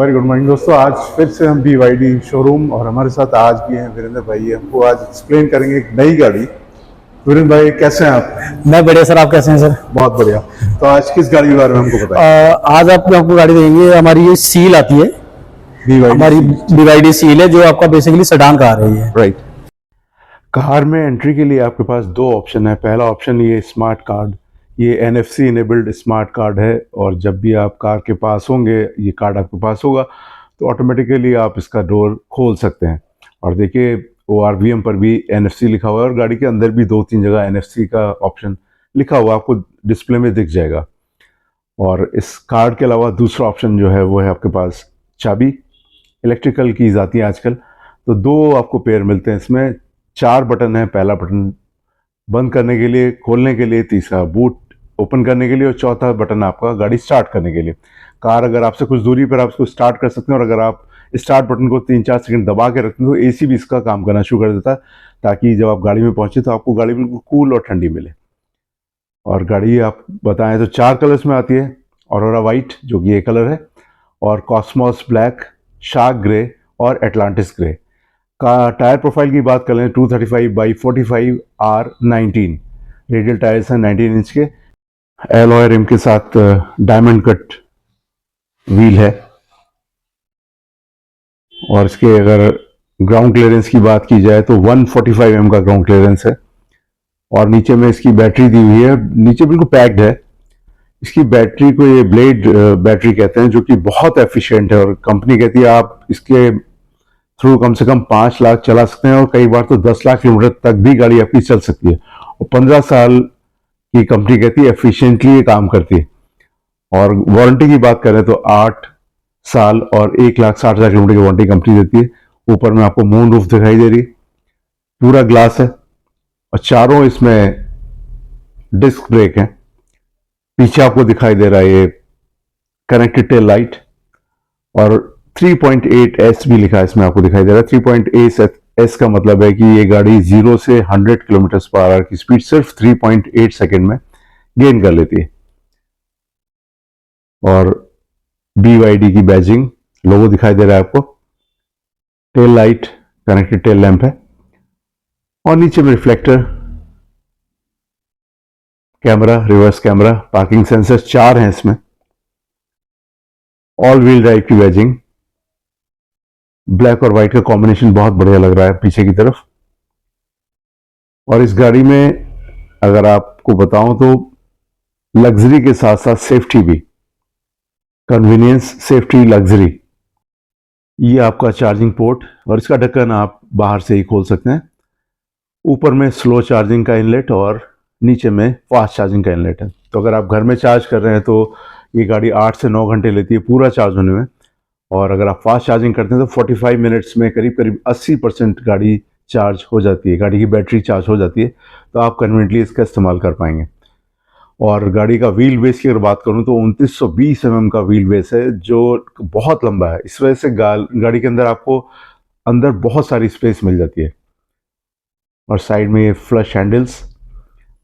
Very good morning दोस्तों। आज फिर से हम BYD शोरूम और हमारे साथ आज भी हैं वीरेंद्र भाई। हमको आज एक्सप्लेन करेंगे एक नई गाड़ी। वीरेंद्र भाई कैसे हैं आप? मैं बढ़िया सर। आप कैसे हैं सर? बहुत बढ़िया। तो आज किस गाड़ी के बारे में हमको बताएं? आज आपको गाड़ी देंगे। हमारी ये सील आती है, BYD हमारी BYD सील है जो आपका बेसिकली सेडान कार है ये। राइट। कार में एंट्री के लिए आपके पास दो ऑप्शन है। पहला ऑप्शन ये स्मार्ट कार्ड, ये NFC इनेबल्ड स्मार्ट कार्ड है और जब भी आप कार के पास होंगे, ये कार्ड आपके पास होगा तो ऑटोमेटिकली आप इसका डोर खोल सकते हैं। और देखिए ORVM पर भी NFC लिखा हुआ है और गाड़ी के अंदर भी 2-3 जगह NFC का ऑप्शन लिखा हुआ आपको डिस्प्ले में दिख जाएगा। और इस कार्ड के अलावा दूसरा ऑप्शन जो है वो है आपके पास चाबी। इलेक्ट्रिकल कीज आती है आजकल, तो दो आपको पेयर मिलते हैं। इसमें 4 बटन है। पहला बटन बंद करने के लिए, खोलने के लिए, तीसरा बूट ओपन करने के लिए और चौथा बटन आपका गाड़ी स्टार्ट करने के लिए। कार अगर आपसे कुछ दूरी पर आप इसको स्टार्ट कर सकते हैं और अगर आप स्टार्ट बटन को 3-4 सेकंड दबा के रखते हैं तो AC भी इसका काम करना शुरू कर देता है, ताकि जब आप गाड़ी में पहुंचे तो आपको गाड़ी बिल्कुल कूल और ठंडी मिले। और गाड़ी आप बताएं तो 4 कलर्स में आती है। ऑरोरा वाइट जो कि ये कलर है, और कॉस्मोस ब्लैक, शार्क ग्रे और एटलांटिस ग्रे। का टायर प्रोफाइल की बात करें 235/45 R19 रेडियल टायर्स हैं 19 इंच के। एलॉय रिम के साथ डायमंड कट व्हील है। और इसके अगर ग्राउंड क्लियरेंस की बात की जाए तो 145 mm का ग्राउंड क्लियरेंस है। और नीचे में इसकी बैटरी दी हुई है, नीचे बिल्कुल पैक्ड है। इसकी बैटरी को ये ब्लेड बैटरी कहते हैं, जो कि बहुत एफिशिएंट है और कंपनी कहती है आप इसके थ्रू कम से कम 5 लाख चला सकते हैं और कई बार तो 10 लाख किलोमीटर तक भी गाड़ी आपकी चल सकती है। और 15 साल की कंपनी कहती है एफिशिएंटली ये काम करती है। और वारंटी की बात करें तो 8 साल और 1,60,000 किलोमीटर की वारंटी कंपनी देती है। ऊपर में आपको मून रूफ दिखाई दे रही, पूरा ग्लास है और चारों इसमें डिस्क ब्रेक है। पीछे आपको दिखाई दे रहा है ये कनेक्टेड टेल लाइट और 3.8S भी लिखा है इसमें, आपको दिखाई दे रहा है। 3.8S का मतलब है कि ये गाड़ी 0 से 100 km/h की स्पीड सिर्फ 3.8 सेकेंड में गेन कर लेती है। और BYD की बैजिंग लोगो दिखाई दे रहा है आपको। Tail light, connected tail lamp है और नीचे में reflector, camera, reverse camera, parking sensor 4 हैं इसमें। ऑल व्हील ड्राइव की बैजिंग, ब्लैक और व्हाइट का कॉम्बिनेशन बहुत बढ़िया लग रहा है पीछे की तरफ। और इस गाड़ी में अगर आपको बताऊं तो लग्जरी के साथ साथ सेफ्टी भी, कन्वीनियंस, सेफ्टी, लग्जरी। ये आपका चार्जिंग पोर्ट और इसका ढक्कन आप बाहर से ही खोल सकते हैं। ऊपर में स्लो चार्जिंग का इनलेट और नीचे में फास्ट चार्जिंग का इनलेट है। तो अगर आप घर में चार्ज कर रहे हैं तो ये गाड़ी 8 से 9 घंटे लेती है पूरा चार्ज होने में। और अगर आप फास्ट चार्जिंग करते हैं तो 45 मिनट्स में करीब करीब 80% गाड़ी चार्ज हो जाती है, गाड़ी की बैटरी चार्ज हो जाती है। तो आप कन्वीनियंटली इसका इस्तेमाल कर पाएंगे। और गाड़ी का व्हील बेस की अगर बात करूं तो 2920 mm का व्हील बेस है, जो बहुत लंबा है। इस वजह से गाड़ी के अंदर आपको अंदर बहुत सारी स्पेस मिल जाती है। और साइड में ये फ्लश हैंडल्स,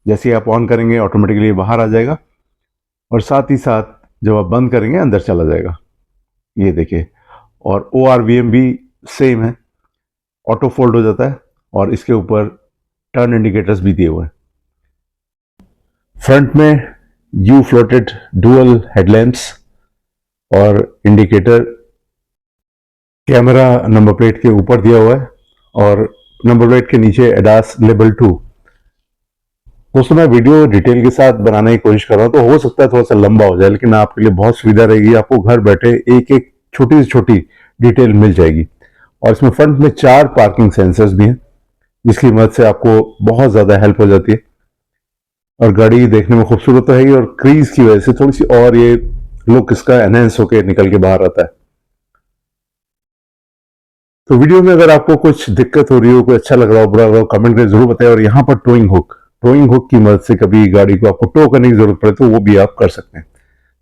जैसे आप ऑन करेंगे ऑटोमेटिकली बाहर आ जाएगा और साथ ही साथ जब आप बंद करेंगे अंदर चला जाएगा। ये देखिए। और ORVM भी सेम है, ऑटो फोल्ड हो जाता है और इसके ऊपर टर्न इंडिकेटर्स भी दिए हुए हैं। फ्रंट में यू फ्लोटेड डुअल हेडलैम्प्स और इंडिकेटर, कैमरा नंबर प्लेट के ऊपर दिया हुआ है और नंबर प्लेट के नीचे ADAS लेवल 2। दोस्तों मैं वीडियो डिटेल के साथ बनाने की कोशिश कर रहा हूं तो हो सकता है थोड़ा सा लंबा हो जाए, लेकिन आपके लिए बहुत सुविधा रहेगी। आपको घर बैठे एक एक छोटी से छोटी डिटेल मिल जाएगी। और इसमें फ्रंट में 4 पार्किंग सेंसर्स भी हैं, जिसकी मदद से आपको बहुत ज़्यादा हेल्प हो जाती है। और गाड़ी देखने में खूबसूरत तो है ही, और क्रीज की वजह से थोड़ी सी और ये लुक इसका एनहेंस होकर निकल के बाहर आता है। तो वीडियो में अगर आपको कुछ दिक्कत हो रही हो, कोई अच्छा लग रहा हो, बुरा लग रहा हो, कमेंट करके जरूर बताएं। और यहाँ पर टोइंग हुक की मदद से कभी गाड़ी को आपको टो करने की जरूरत पड़े तो वो भी आप कर सकते हैं।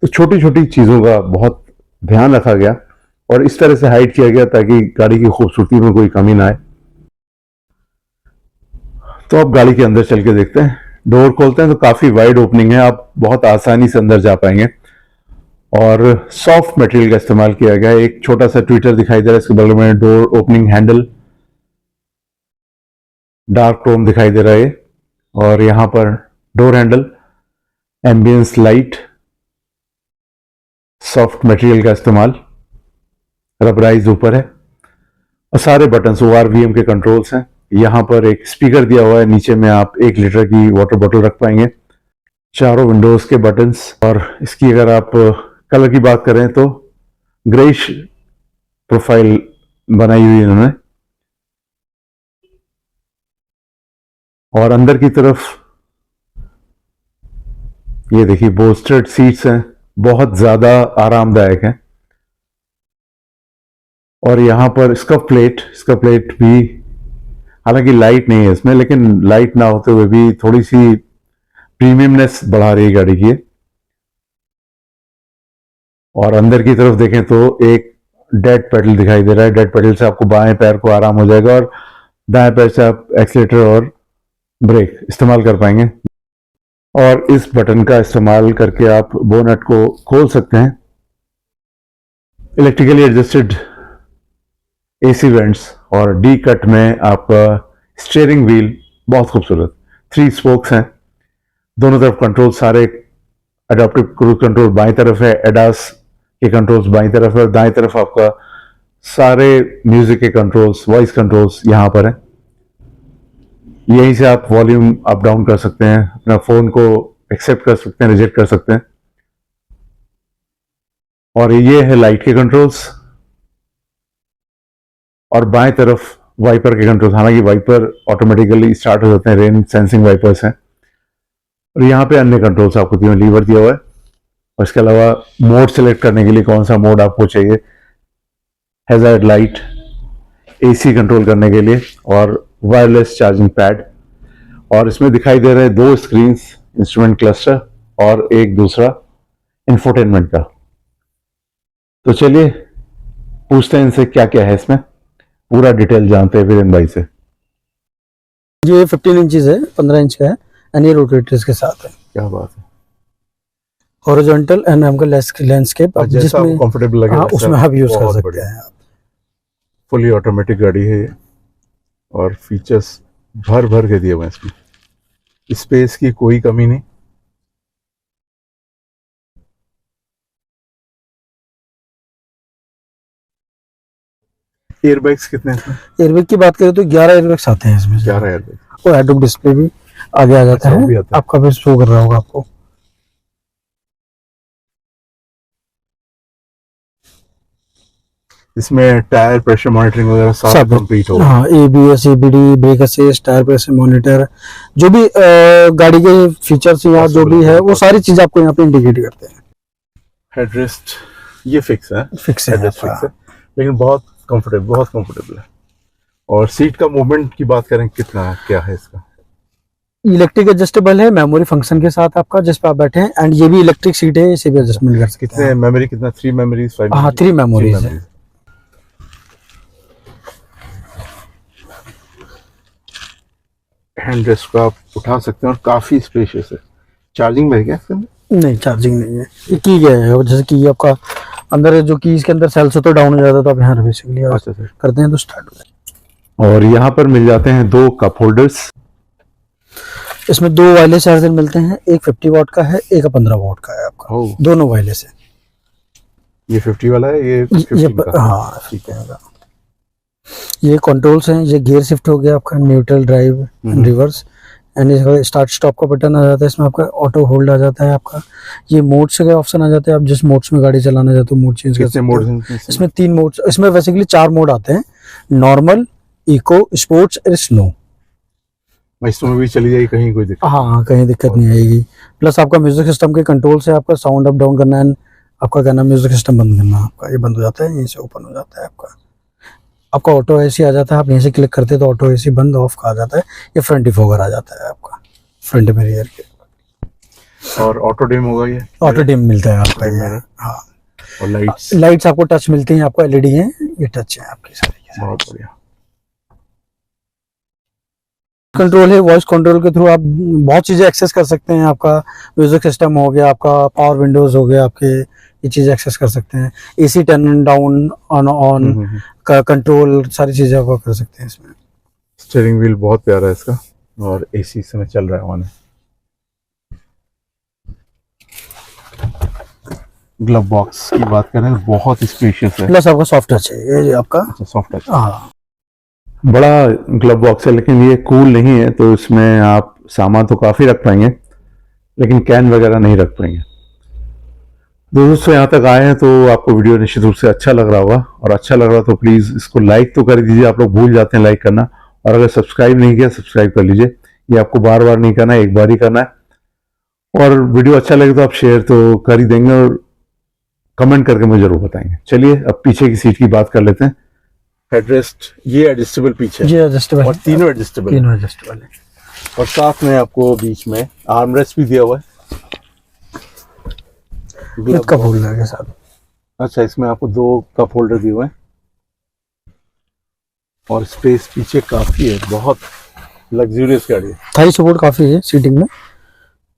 तो छोटी छोटी चीजों का बहुत ध्यान रखा गया और इस तरह से हाइड किया गया ताकि गाड़ी की खूबसूरती में कोई कमी ना आए। तो अब गाड़ी के अंदर चल के देखते हैं। डोर खोलते हैं तो काफी वाइड ओपनिंग है, आप बहुत आसानी से अंदर जा पाएंगे। और सॉफ्ट मटेरियल का इस्तेमाल किया गया है। एक छोटा सा ट्विटर दिखाई दे रहा है, इसके बगल में door opening handle, dark Chrome दिखाई दे रहा है, और यहाँ पर door handle, ambience light, soft material का इस्तेमाल, रबराइज ऊपर है, और सारे बटन्स ORVM के कंट्रोल्स हैं। यहाँ पर एक स्पीकर दिया हुआ है, नीचे में आप 1 लीटर की वाटर बोतल रख पाएंगे। चारों विंडोज के बटन्स, और इसकी अगर आप कलर की बात करें तो ग्रेइश प्रोफाइल बनाई हुई है इन्होंने। और अंदर की तरफ ये देखिए बोस्टर्ड सीट्स हैं, बहुत ज्यादा आरामदायक हैं। और यहाँ पर स्कफ प्लेट भी, हालांकि लाइट नहीं है इसमें, लेकिन लाइट ना होते हुए भी थोड़ी सी प्रीमियमनेस बढ़ा रही है गाड़ी की। और अंदर की तरफ देखें तो एक डेड पेडल दिखाई दे रहा है। डेड पेडल से आपको बाएं पैर को आराम हो जाएगा, और दाएं पैर से आप एक्सीलेटर और ब्रेक इस्तेमाल कर पाएंगे। और इस बटन का इस्तेमाल करके आप बोनट को खोल सकते हैं। इलेक्ट्रिकली एडजस्टेड AC वेंट्स, और डी कट में आपका स्टीयरिंग व्हील बहुत खूबसूरत, 3 स्पोक्स हैं, दोनों तरफ कंट्रोल सारे। एडाप्टिव क्रूज कंट्रोल बाईं तरफ है, एडास के कंट्रोल्स बाईं तरफ है, और दाएं तरफ आपका सारे म्यूजिक के कंट्रोल्स, वॉइस कंट्रोल्स यहां पर है। यहीं से आप वॉल्यूम अप डाउन कर सकते हैं, अपना फोन को एक्सेप्ट कर सकते हैं, रिजेक्ट कर सकते हैं। और ये है लाइट के कंट्रोल्स, और बाएं तरफ वाइपर के कंट्रोल्स। हालांकि वाइपर ऑटोमेटिकली स्टार्ट हो जाते हैं, रेन सेंसिंग वाइपर्स हैं। और यहाँ पे अन्य कंट्रोल्स आपको तीनों लीवर दिया हुआ है। और इसके अलावा मोड सेलेक्ट करने के लिए कौन सा मोड आपको चाहिए, हैजार्ड लाइट, AC कंट्रोल करने के लिए, और वायरलेस चार्जिंग पैड। और इसमें दिखाई दे रहे हैं 2 स्क्रीन्स, इंस्ट्रूमेंट क्लस्टर और एक दूसरा इंफोटेनमेंट का। तो चलिए पूछते हैं इनसे क्या क्या है इसमें, पूरा डिटेल जानते हैं वीरेन भाई से। ये 15 इंचेस है, 15 इंच का है, एंड ये रोटेटर्स के साथ है। क्या बात है। हॉरिजॉन्टल एंड हमका लैंडस्केप, जिसमें कंफर्टेबल लगे, हाँ, उसमें आप यूज कर सकते हैं। फुली ऑटोमेटिक गाड़ी है ये, और फीचर्स भर भर के दिए हुए हैं इसमें, स्पेस की कोई कमी नहीं। एयरबैग्स कितने हैं इसमें? एयरबैग की बात करें तो 11 एयरबैग्स आते हैं इसमें। 11 एयरबैग, और हेड अप डिस्प्ले भी आगे आ जाता अच्छा, वो भी है, आता है। आपका भी शो कर रहा होगा आपको। इसमें टायर प्रेशर मॉनिटरिंग वगैरह सब कंप्लीट होगा। हाँ, ABS, ABD, brake assist, tyre pressure monitor, जो भी गाड़ी के फीचर्स या जो भी है वो सारी चीज आपको यहाँ पे इंडिकेट करते हैं। हेडरेस्ट ये फिक्स है, फिक्स है, हेडरेस्ट फिक्स है, लेकिन बहुत कंफर्टेबल है। और सीट का मूवमेंट की बात करें, कितना क्या है इसका? इलेक्ट्रिक एडजस्टेबल है, मेमोरी फंक्शन के साथ आपका, जिस पे आप बैठे हैं, एंड ये भी इलेक्ट्रिक सीट है, इसे भी एडजस्टमेंट कर सकते हैं। कितने मेमोरी, कितना 3 मेमोरीज, 5? हाँ, 3 मेमोरीज है। हैंड रेस्ट को आप उठा सकते हैं, और काफी स्पेशियस है। चार्जिंग में है क्या इसमें? नहीं, चार्जिंग नहीं है, ये की गया है। जैसे कि आपका अंदर जो की इसके अंदर सेल्स तो डाउन हो जाता है, तो आप यहाँ बेसिकली करते हैं तो स्टार्ट हो जाए। और यहाँ पर मिल जाते हैं 2 कप होल्डर्स। इसमें 2 वायरलेस चार्जर मिलते हैं, एक 50 वाट का है, एक 15 वाट का है आपका, दोनों वायरलेस है। ये 50 वाला है, ये 15 का। हाँ, ठीक है। ये कंट्रोल्स हैं, ये गियर शिफ्ट हो गया आपका, neutral, drive and reverse, and start stop का बटन आ जाता है, इसमें आपका ऑटो होल्ड आ जाता है आपका। ये मोड्स के ऑप्शन आ जाते हैं, आप जिस मोड्स में गाड़ी चलाना चाहते हो मोड चेंज कर सकते हो। इसमें 3 मोड्स, इसमें बेसिकली 4 मोड आते हैं, नॉर्मल, इको, स्पोर्ट्स और स्नो। इसमें भी चली जाएगी कहीं, कोई दिक्कत? हाँ, कहीं दिक्कत नहीं आएगी। प्लस आपका म्यूजिक सिस्टम के कंट्रोल से आपका साउंड अप डाउन करना है, आपका कहना म्यूजिक सिस्टम बंद करना, आपका ये बंद हो जाता है, यहीं से ओपन हो जाता है आपका ऑटो AC आ जाता है, आप यहीं से क्लिक करते हैं तो ऑटो AC बंद ऑफ का आ जाता है। ये फ्रंट डिफॉगर आ जाता है आपका, फ्रंट में रियर के। और ऑटो डिम होगा, ये ऑटो डिम मिलता है आपका ये। हाँ, और लाइट्स आपको टच मिलती हैं, आपको LED है, ये टच है आपकी सारी। बहुत बढ़िया। कंट्रोल है, वॉइस कंट्रोल के थ्रू आप बहुत चीज़ें एक्सेस कर सकते हैं। आपका म्यूजिक सिस्टम हो गया, आपका पावर विंडोज हो गया, आपके ये चीज़ें एक्सेस कर सकते हैं। एसी टर्न डाउन ऑन का कंट्रोल, सारी चीज़ें आप कर सकते हैं इसमें। स्टीयरिंग व्हील बहुत प्यारा है इसका, और एसी इस समय चल रहा है ऑन है। ग्लव बॉक्स की बात करें तो बहुत स्पेशियस है। प्लस आपका सॉफ्ट टच है, ये आपका सॉफ्ट टच, हाँ बड़ा ग्लव बॉक्स है, लेकिन ये कूल नहीं है, तो इसमें आप सामान तो काफ़ी रख पाएंगे, लेकिन कैन वगैरह नहीं रख पाएंगे। दोस्तों यहाँ तक आए हैं तो आपको वीडियो निश्चित रूप से अच्छा लग रहा होगा, और अच्छा लग रहा तो प्लीज़ इसको लाइक तो कर दीजिए। आप लोग भूल जाते हैं लाइक करना, और अगर सब्सक्राइब नहीं किया सब्सक्राइब कर लीजिए। ये आपको बार बार नहीं करना है, एक बार ही करना है। और वीडियो अच्छा लगे तो आप शेयर तो कर ही देंगे, और कमेंट करके मुझे जरूर बताएंगे। चलिए अब पीछे की सीट की बात कर लेते हैं। हेडरेस्ट ये एडजस्टेबल पीछे है, जी एडजस्टेबल, और तीनों एडजस्टेबल, तीनों एडजस्टेबल है। और साथ में आपको बीच में आर्मरेस्ट भी दिया हुआ है, विद कप होल्डर के साथ। अच्छा, इसमें आपको 2 कप होल्डर दिए हुए हैं, और स्पेस पीछे काफी है, बहुत लग्जूरियस गाड़ी है। थाई सपोर्ट काफी है सीटिंग में,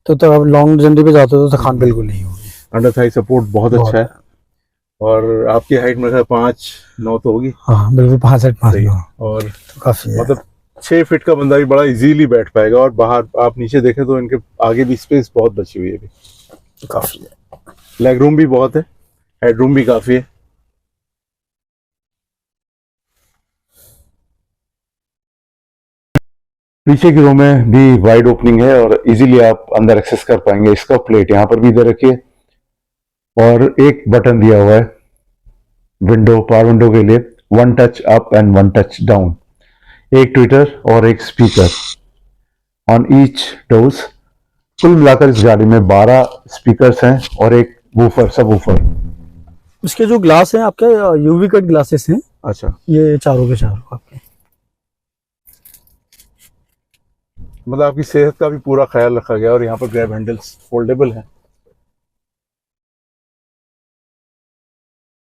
तो आप लॉन्ग जर्नी पे जाते हो तो थकान बिल्कुल नहीं होगी। अंडर थाई सपोर्ट बहुत अच्छा है, और आपकी हाइट में 5'9" तो होगी। हाँ बिल्कुल, 5'8" सही है, और तो काफी है। मतलब 6 फीट का बंदा भी बड़ा इजीली बैठ पाएगा। और बाहर आप नीचे देखें तो इनके आगे भी स्पेस बहुत बची हुई है अभी, काफी है। लेग रूम भी बहुत है, हेड रूम भी काफी है। पीछे की रो में भी वाइड ओपनिंग है, और इजीली आप अंदर एक्सेस कर पाएंगे। इसका प्लेट यहाँ पर भी दे रखी है, और एक बटन दिया हुआ है विंडो, पावर विंडो के लिए, 1 touch up and 1 touch down. एक ट्विटर और एक स्पीकर ऑन ईच डोर्स। कुल मिलाकर इस गाड़ी में 12 स्पीकर्स हैं, और एक वूफर, सब वूफर। इसके जो ग्लास हैं आपके यूवी कट ग्लासेस हैं। अच्छा, ये चारों के चारों आपके, मतलब आपकी सेहत का भी पूरा ख्याल रखा गया। और यहाँ पर ग्रैब हैंडल्स फोल्डेबल है,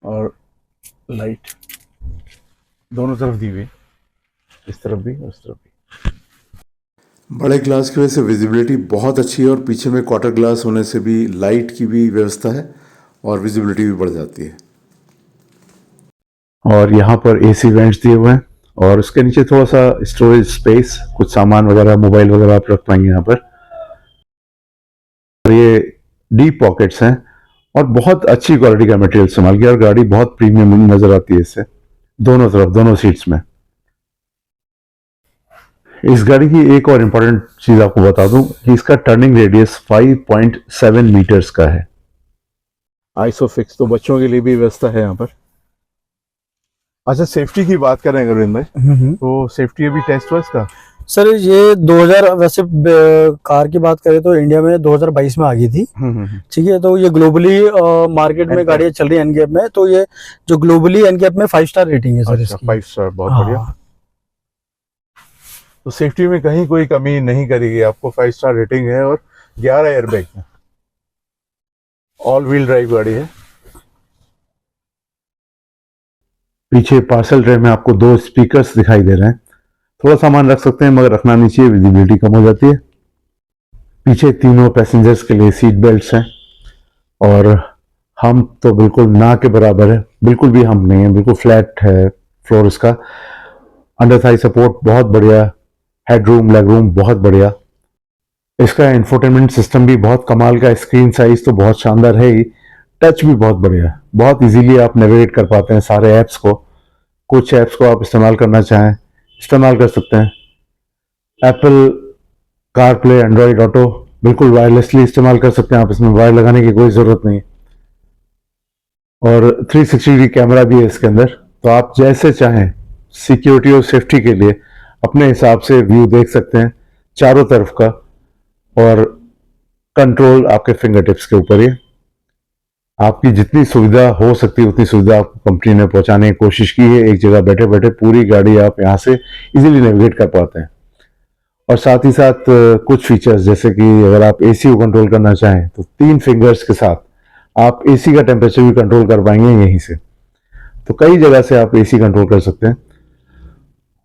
और लाइट दोनों तरफ दी हुई, इस तरफ भी और इस तरफ भी। बड़े ग्लास की वजह से विजिबिलिटी बहुत अच्छी है, और पीछे में क्वार्टर ग्लास होने से भी लाइट की भी व्यवस्था है, और विजिबिलिटी भी बढ़ जाती है। और यहाँ पर एसी वेंट्स दिए हुए हैं, और उसके नीचे थोड़ा सा स्टोरेज स्पेस, कुछ सामान वगैरह, मोबाइल वगैरह आप रख पाएंगे यहाँ पर। और ये डीप पॉकेट्स हैं, और बहुत अच्छी क्वालिटी का मटेरियल इस्तेमाल किया, और गाड़ी बहुत प्रीमियम नजर आती है इससे, दोनों तरफ, दोनों सीट्स में। इस गाड़ी की एक और इम्पोर्टेंट चीज आपको बता दूं कि इसका टर्निंग रेडियस 5.7 मीटर्स का है। आइसोफिक्स तो बच्चों के लिए भी व्यवस्था है यहाँ पर। अच्छा, सेफ्टी की बात करें अगर भाई, तो सेफ्टी अभी टेस्ट हुआ इसका? सर ये 2000, वैसे कार की बात करें तो इंडिया में 2022 में आ गई थी, ठीक है। तो ये ग्लोबली मार्केट में गाड़ियां चल रही है एनगैप में, तो ये जो ग्लोबली एनगैप में 5 स्टार रेटिंग है सर इसकी। 5 स्टार, बहुत बढ़िया। तो सेफ्टी में कहीं कोई कमी नहीं करेगी आपको, 5 स्टार रेटिंग है, और 11 एयरबैग है। ऑल व्हील ड्राइव गाड़ी है। पीछे पार्सल ट्रे में आपको 2 स्पीकर्स दिखाई दे रहे हैं। थोड़ा सामान रख सकते हैं, मगर रखना नहीं चाहिए, विजिबिलिटी कम हो जाती है। पीछे तीनों पैसेंजर्स के लिए सीट बेल्ट्स हैं, और हम तो बिल्कुल ना के बराबर है, बिल्कुल भी हम नहीं है, बिल्कुल फ्लैट है फ्लोर इसका। अंडर थाई सपोर्ट बहुत बढ़िया, हेड रूम, लेग रूम बहुत बढ़िया। इसका इंफोटेनमेंट सिस्टम भी बहुत कमाल का, स्क्रीन साइज तो बहुत शानदार है ही, टच भी बहुत बढ़िया है। बहुत इजीली आप नेविगेट कर पाते हैं सारे ऐप्स को। कुछ ऐप्स को आप इस्तेमाल करना चाहें इस्तेमाल कर सकते हैं। Apple car play, Android auto बिल्कुल वायरलेसली इस्तेमाल कर सकते हैं आप, इसमें वायर लगाने की कोई ज़रूरत नहीं। और 360 डिग्री कैमरा भी है इसके अंदर, तो आप जैसे चाहें सिक्योरिटी और सेफ्टी के लिए अपने हिसाब से व्यू देख सकते हैं चारों तरफ का, और कंट्रोल आपके फिंगर टिप्स के ऊपर ही। आपकी जितनी सुविधा हो सकती है उतनी सुविधा आपको कंपनी ने पहुंचाने की कोशिश की है। एक जगह बैठे बैठे पूरी गाड़ी आप यहाँ से इजीली नेविगेट कर पाते हैं। और साथ ही साथ कुछ फीचर्स, जैसे कि अगर आप एसी को कंट्रोल करना चाहें तो 3 फिंगर्स के साथ आप एसी का टेम्परेचर भी कंट्रोल कर पाएंगे यहीं से। तो कई जगह से आप एसी कंट्रोल कर सकते हैं।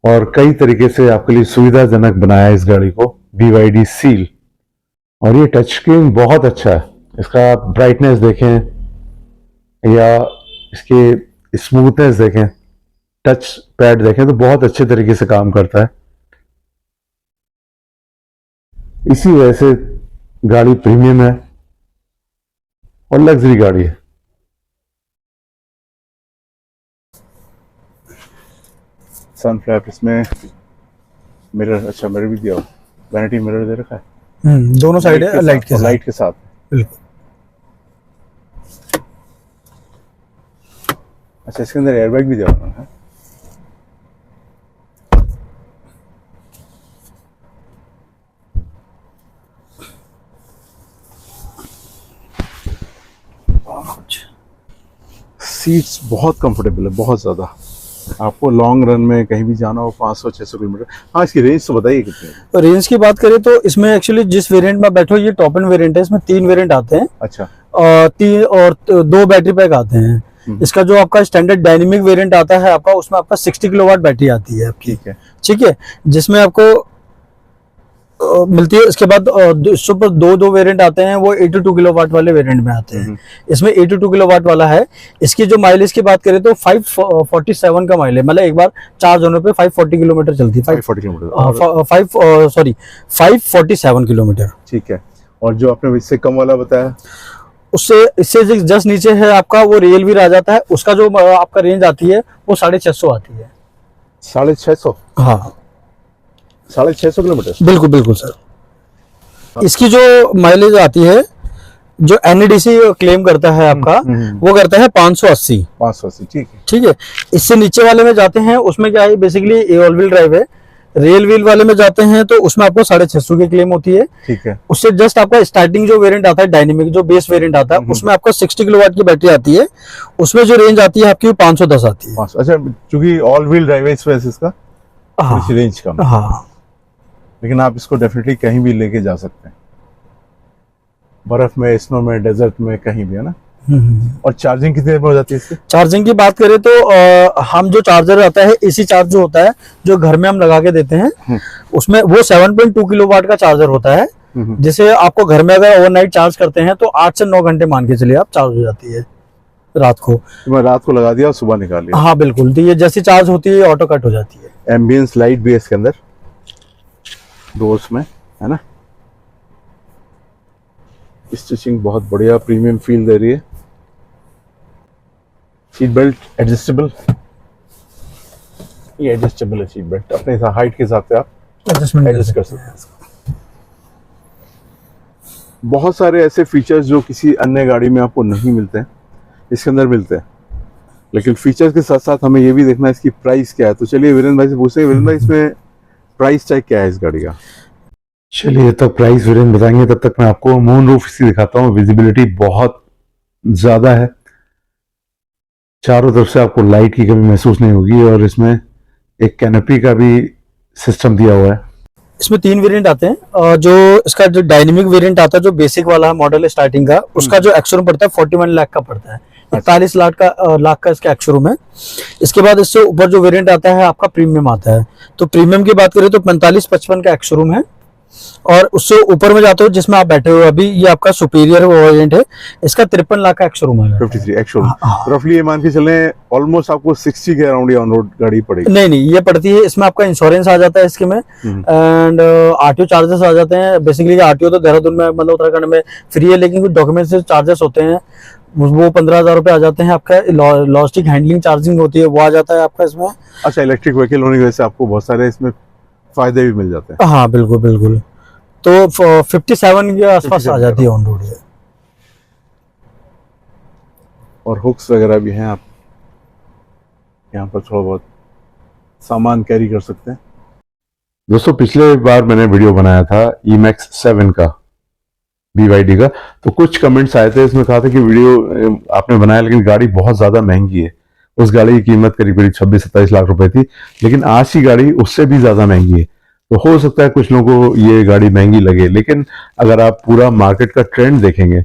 और कई तरीके से आपके लिए सुविधाजनक बनाया है इस गाड़ी को BYD सील। और ये टच स्क्रीन बहुत अच्छा है, इसका ब्राइटनेस देखें या इसके स्मूथनेस देखें, टच पैड देखें तो बहुत अच्छे तरीके से काम करता है। इसी वजह से गाड़ी प्रीमियम है और लग्जरी गाड़ी है। सन फ्लैप इसमें मिरर, अच्छा मिरर भी दिया, वैनिटी मिरर दे रखा है। दोनों साइड है लाइट के साथ। लाइट के साथ बिल्कुल। अच्छा, इसके अंदर एयरबैग भी दिया हुआ है। सीट्स बहुत कंफर्टेबल है, बहुत ज़्यादा। आपको लॉन्ग रन में कहीं भी जाना हो 500-600 किलोमीटर। हाँ, इसकी रेंज तो बताइए कितनी है? तो रेंज की बात करें तो इसमें एक्चुअली जिस वेरिएंट में बैठो, ये टॉप एंड वेरिएंट है, इसमें 3 वेरिएंट आते हैं। अच्छा। और 3 और 2 बैटरी पैक आते हैं। इसका जो आपका स्टैंडर्ड डायनेमिक वेरिएंट आता है आपका, उसमें आपका 60 किलोवाट बैटरी आती है आपकी। ठीक है, जिसमें आपको मिलती है। इसके बाद इसके ऊपर 2 वेरिएंट आते हैं, वो 82 किलोवाट वाले वेरिएंट में आते हैं। इसमें 82 किलोवाट वाला है। इसकी जो माइलेज की बात करें तो 547 का माइलेज, मतलब एक बार चार्ज होने पे 540 किलोमीटर चलती है। 540 किलोमीटर, 547 किलोमीटर। ठीक है। और जो आपने इससे कम वाला बताया, इससे जस्ट नीचे है आपका वो रियल व्हील आ जाता है। उसका जो आपका रेंज आती है वो 650 आती है। 650? हाँ, 650 किलोमीटर। बिल्कुल बिल्कुल सर। इसकी जो माइलेज आती है, जो NEDC क्लेम करता है आपका, वो करता है 580। 580, ठीक है। ठीक है। इससे नीचे वाले में जाते हैं, उसमें क्या है, बेसिकली ऑल व्हील ड्राइव है। रेल व्हील वाले में जाते हैं तो उसमें आपको 650 की क्लेम होती है। ठीक है। उससे जस्ट आपका स्टार्टिंग जो वेरिएंट आता है डायनेमिक, जो बेस वेरिएंट आता है, उसमें आपका 60 किलोवाट की बैटरी आती है। उसमें जो रेंज आती है आपकी 510 आती है। अच्छा, क्योंकि ऑल व्हील ड्राइव है इस वजह से इसका रेंज कम। हाँ, लेकिन आप इसको डेफिनेटली कहीं भी लेके जा सकते हैं, बर्फ में, स्नो में, डेजर्ट में, कहीं भी, है ना। और चार्जिंग कितनी देर में हो जाती है इसकी? चार्जिंग की बात करें तो हम जो चार्जर आता है, AC चार्ज जो होता है, जो घर में हम लगा के देते हैं, उसमें वो 7.2 किलोवाट का चार्जर होता है, जिसे आपको घर में अगर ओवरनाइट चार्ज करते हैं तो 8 से 9 घंटे मान के चलिए आप चार्ज हो जाती है रात को। तो मैं रात को लगा दिया और सुबह निकाल लिया। हाँ बिल्कुल, तो ये जैसी चार्ज होती है ऑटो कट हो जाती है। एम्बियंस लाइट भी है इसके अंदर, डोर्स में, है ना। स्टिचिंग बहुत बढ़िया, प्रीमियम फील दे रही है। सीट बेल्ट एडजस्टेबल, ये एडजस्टेबल है सीट बेल्ट, अपने हाइट के हिसाब से आप एडजस्ट कर सकते हैं। बहुत सारे ऐसे फीचर्स जो किसी अन्य गाड़ी में आपको नहीं मिलते हैं, इसके अंदर मिलते हैं। लेकिन फीचर्स के साथ साथ हमें ये भी देखना है इसकी प्राइस क्या है। तो चलिए वीरेंद्र भाई से पूछते हैं, वीरेंद्र भाई इसमें प्राइस टैग क्या है इस गाड़ी का? चलिए, तब प्राइस वीरेंद्र बताएंगे, तब तक मैं आपको मून रूफ इसकी दिखाता हूँ। विजिबिलिटी बहुत ज्यादा है, चारों तरफ से आपको लाइट की कमी महसूस नहीं होगी। और इसमें एक कैनोपी का भी सिस्टम दिया हुआ है। इसमें 3 वेरिएंट आते हैं। जो इसका जो डायनेमिक वेरिएंट आता है, जो बेसिक वाला मॉडल है स्टार्टिंग का, उसका जो एक्स-शोरूम पड़ता है 41 लाख का पड़ता है। 41 लाख का इसका एक्स-शोरूम है। इसके बाद इससे ऊपर जो वेरिएंट आता है आपका प्रीमियम आता है। तो प्रीमियम की बात करें तो 45-55 का एक्स-शोरूम है। और उससे ऊपर में जाते हो जिसमें आप बैठे हो अभी, ये आपका सुपीरियर वेरिएंट है। इसका 53 लाख का एक्स-शोरूम है। 53 एक्स-शोरूम, रफली ये मान के चलें ऑलमोस्ट आपको 60 के अराउंड ऑन रोड गाड़ी पड़ेगी। नहीं, ये पड़ती है, इसमें आपका इंश्योरेंस आ जाता है इसके में, एंड RTO चार्जेस आ जाते हैं। बेसिकली RTO तो देहरादून में, मतलब उत्तराखंड में फ्री है, लेकिन कुछ डॉक्यूमेंट्स चार्जेस होते हैं, वो 15,000 रुपए आ जाते हैं। आपका लॉजिस्टिक हैंडलिंग चार्जिंग होती है, वो आ जाता है आपका इसमें। अच्छा, इलेक्ट्रिक व्हीकल होने की वजह से आपको बहुत सारे इसमें फायदे भी मिल जाते हैं। हाँ बिल्कुल बिल्कुल। तो 57 के आसपास आ जाती है ऑन रोड ये। और हुक्स वगैरह भी हैं, आप यहाँ पर थोड़ा बहुत सामान कैरी कर सकते हैं। दोस्तों, पिछले बार मैंने वीडियो बनाया था E-Max 7 का, BYD का, तो कुछ कमेंट्स आए थे, इसमें कहा था कि वीडियो आपने बनाया लेकिन गाड़ी बहुत ज्यादा महंगी है। उस गाड़ी की कीमत करीब 26-27 लाख रुपए थी, लेकिन आज की गाड़ी उससे भी ज्यादा महंगी है। तो हो सकता है कुछ लोगों को ये गाड़ी महंगी लगे, लेकिन अगर आप पूरा मार्केट का ट्रेंड देखेंगे,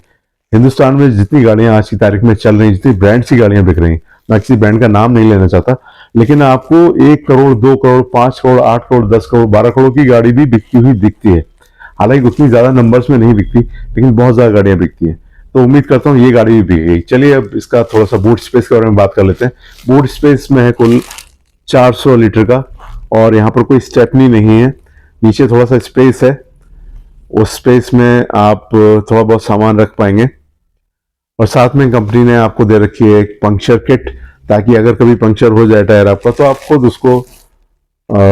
हिंदुस्तान में जितनी गाड़ियां आज की तारीख में चल रही, जितनी ब्रांड्स की गाड़ियां बिक रही, मैं किसी ब्रांड का नाम नहीं लेना चाहता, लेकिन आपको 1 करोड़, 2 करोड़, 5 करोड़, 8 करोड़, 10 करोड़, 12 करोड़ की गाड़ी भी बिकती हुई दिखती है। हालांकि उतनी ज्यादा नंबर्स में नहीं बिकती, लेकिन बहुत ज्यादा गाड़ियां बिकती हैं। तो उम्मीद करता हूँ ये गाड़ी भी बिक गई। चलिए अब इसका थोड़ा सा बूट स्पेस के बारे में बात कर लेते हैं। बूट स्पेस में है कुल 400 लीटर का, और यहाँ पर कोई स्टेपनी नहीं है। नीचे थोड़ा सा स्पेस है, उस स्पेस में आप थोड़ा बहुत सामान रख पाएंगे। और साथ में कंपनी ने आपको दे रखी है एक पंक्चर किट, ताकि अगर कभी पंक्चर हो जाए टायर आपका तो आप खुद उसको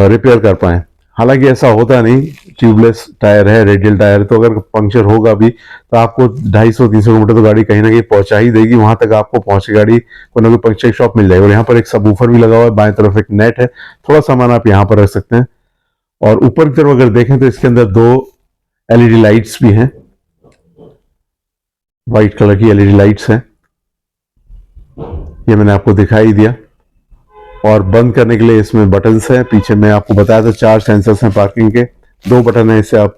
रिपेयर कर पाए। हालांकि ऐसा होता नहीं, ट्यूबलेस टायर है, रेडियल टायर, तो अगर पंक्चर होगा भी तो आपको 250-300 किलोमीटर तो गाड़ी कहीं ना कहीं पहुंचा ही देगी। वहां तक आपको पहुंचे गाड़ी कोई ना कोई पंक्चर शॉप मिल जाएगी। और यहाँ पर एक सबवूफर भी लगा हुआ है, बाएं तरफ एक नेट है, थोड़ा सामान आप यहाँ पर रख सकते हैं। और ऊपर की तरफ अगर देखें तो इसके अंदर 2 एलईडी लाइट्स भी हैं, व्हाइट कलर की एलईडी लाइट्स हैं, ये मैंने आपको दिखाई दिया। और बंद करने के लिए इसमें बटन्स हैं। पीछे मैं आपको बताया था 4 सेंसर्स हैं पार्किंग के, 2 बटन है, इससे आप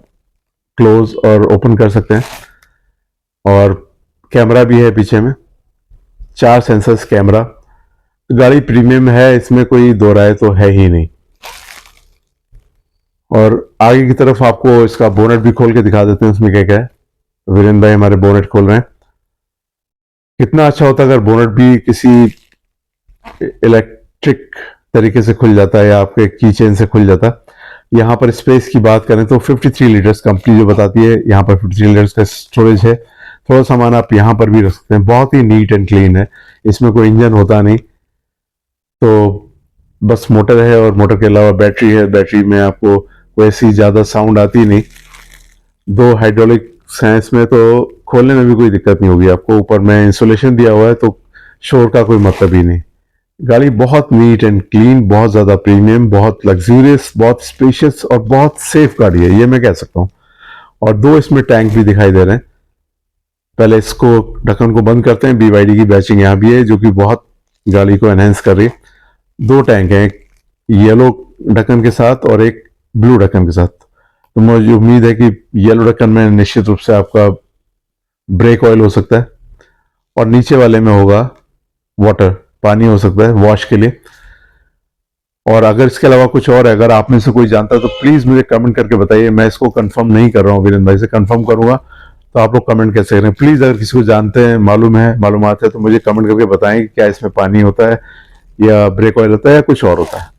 क्लोज और ओपन कर सकते हैं। और कैमरा भी है पीछे में, 4 सेंसर्स कैमरा। गाड़ी प्रीमियम है, इसमें कोई दो राय तो है ही नहीं। और आगे की तरफ आपको इसका बोनेट भी खोल के दिखा देते हैं, उसमें क्या क्या है। वीरेंद्र भाई हमारे बोनेट खोल रहे हैं। कितना अच्छा होता अगर बोनेट भी किसी इलेक्ट्रिक तरीके से खुल जाता है या आपके की चेन से खुल जाता। यहाँ पर स्पेस की बात करें तो 53 लीटर्स कंपनी जो बताती है, यहाँ पर 53 लीटर्स का स्टोरेज है। थोड़ा सामान आप यहाँ पर भी रख सकते हैं। बहुत ही नीट एंड क्लीन है, इसमें कोई इंजन होता नहीं, तो बस मोटर है और मोटर के अलावा बैटरी है। बैटरी में आपको कोई ऐसी ज़्यादा साउंड आती नहीं। 2 हाइड्रोलिक्स हैं इसमें, तो खोलने में भी कोई दिक्कत नहीं होगी आपको। ऊपर में इंसुलेशन दिया हुआ है, तो शोर का कोई मतलब ही नहीं। गाड़ी बहुत नीट एंड क्लीन, बहुत ज़्यादा प्रीमियम, बहुत लग्जूरियस, बहुत स्पेशियस और बहुत सेफ गाड़ी है, ये मैं कह सकता हूँ। और 2 इसमें टैंक भी दिखाई दे रहे हैं। पहले इसको ढक्कन को बंद करते हैं। BYD की बैचिंग यहाँ भी है, जो कि बहुत गाड़ी को एनहेंस कर रही है। 2 टैंक हैं, एक येलो ढक्कन के साथ और एक ब्लू ढक्कन के साथ। तो मुझे उम्मीद है कि येलो ढक्कन में निश्चित रूप से आपका ब्रेक ऑयल हो सकता है, और नीचे वाले में होगा वाटर, पानी हो सकता है वॉश के लिए। और अगर इसके अलावा कुछ और है, अगर आप में से कोई जानता है तो प्लीज मुझे कमेंट करके बताइए। मैं इसको कंफर्म नहीं कर रहा हूँ, वीरेंद्र भाई से कंफर्म करूंगा, तो आप लोग कमेंट कैसे करें प्लीज। अगर किसी को जानते हैं, मालूमात है, तो मुझे कमेंट करके बताएं कि क्या इसमें पानी होता है या ब्रेक ऑयल होता है या कुछ और होता है।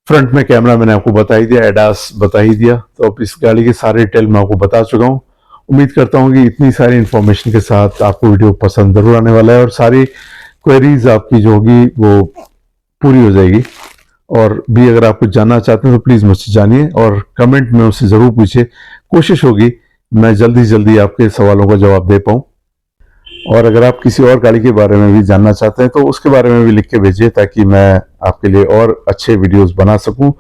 फ्रंट में कैमरा मैंने आपको बता ही दिया, एडास बता ही दिया, तो अब इस गाड़ी के सारे डिटेल मैं आपको बता चुका हूँ। उम्मीद करता हूँ कि इतनी सारी इंफॉर्मेशन के साथ आपको वीडियो पसंद जरूर आने वाला है, और सारी क्वेरीज आपकी जो होगी वो पूरी हो जाएगी। और भी अगर आप कुछ जानना चाहते हैं तो प्लीज़ मुझसे जानिए और कमेंट में उससे ज़रूर पूछिए। कोशिश होगी मैं जल्दी जल्दी आपके सवालों का जवाब दे पाऊँ। और अगर आप किसी और गाड़ी के बारे में भी जानना चाहते हैं तो उसके बारे में भी लिख के भेजिए, ताकि मैं आपके लिए और अच्छे वीडियोस बना सकूं।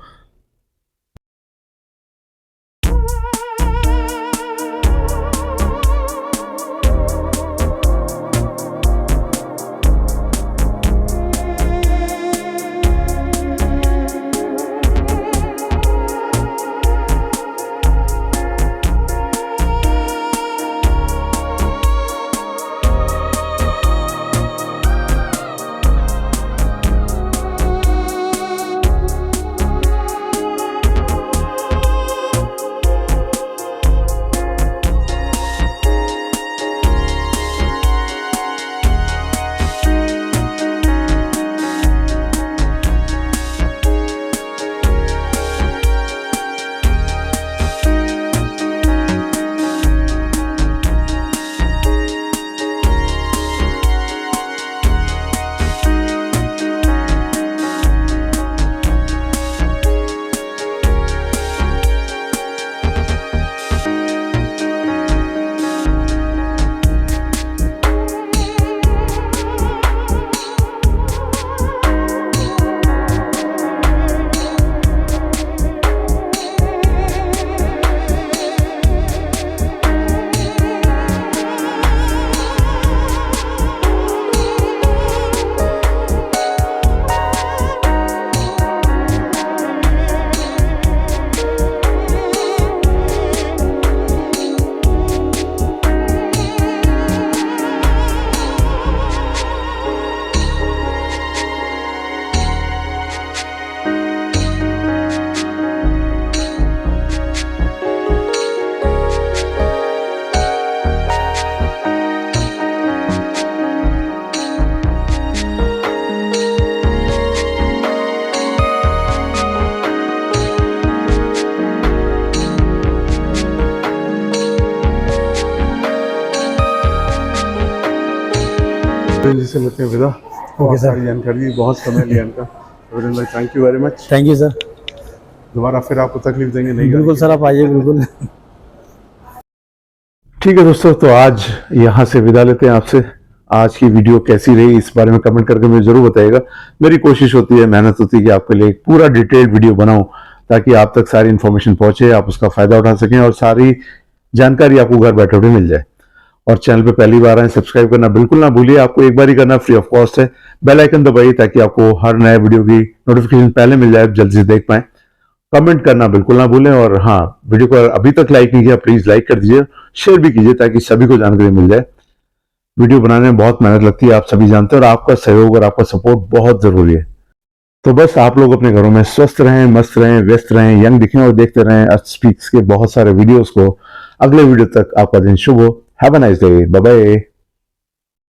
अभिनंदन जी से लेते हैं विदा। बहुत सर। सारी जानकारी दी, बहुत समय लिया इनका। अभिनंदन भाई thank you very much. Thank you sir. दोबारा फिर आपको तकलीफ देंगे नहीं? बिल्कुल सर, आप आइए बिल्कुल। ठीक है दोस्तों, तो आज यहाँ से विदा लेते हैं आपसे। आज की वीडियो कैसी रही इस बारे में कमेंट करके मुझे जरूर बताइएगा। मेरी कोशिश होती है, मेहनत होती है कि आपके लिए एक पूरा डिटेल्ड वीडियो बनाऊं ताकि आप तक सारी इन्फॉर्मेशन पहुंचे, आप उसका फायदा उठा सकें और सारी जानकारी आपको घर बैठे बैठे मिल जाए। और चैनल पे पहली बार आए, सब्सक्राइब करना बिल्कुल ना भूलिए। आपको एक बार ही करना, फ्री ऑफ कॉस्ट है। बेल आइकन दबाइए ताकि आपको हर नए वीडियो की नोटिफिकेशन पहले मिल जाए, जल्दी से देख पाए। कमेंट करना बिल्कुल ना भूलें और हाँ, वीडियो को अभी तक लाइक नहीं किया प्लीज लाइक कर दीजिए, शेयर भी कीजिए ताकि सभी को जानकारी मिल जाए। वीडियो बनाने में बहुत मेहनत लगती है, आप सभी जानते हैं, और आपका सहयोग और आपका सपोर्ट बहुत जरूरी है। तो बस आप लोग अपने घरों में स्वस्थ रहें, मस्त रहें, व्यस्त रहें, यंग दिखें और देखते रहें अर्थ स्पीक्स के बहुत सारे वीडियोस को। अगले वीडियो तक आपका दिन शुभ हो। Have a nice day, bye bye.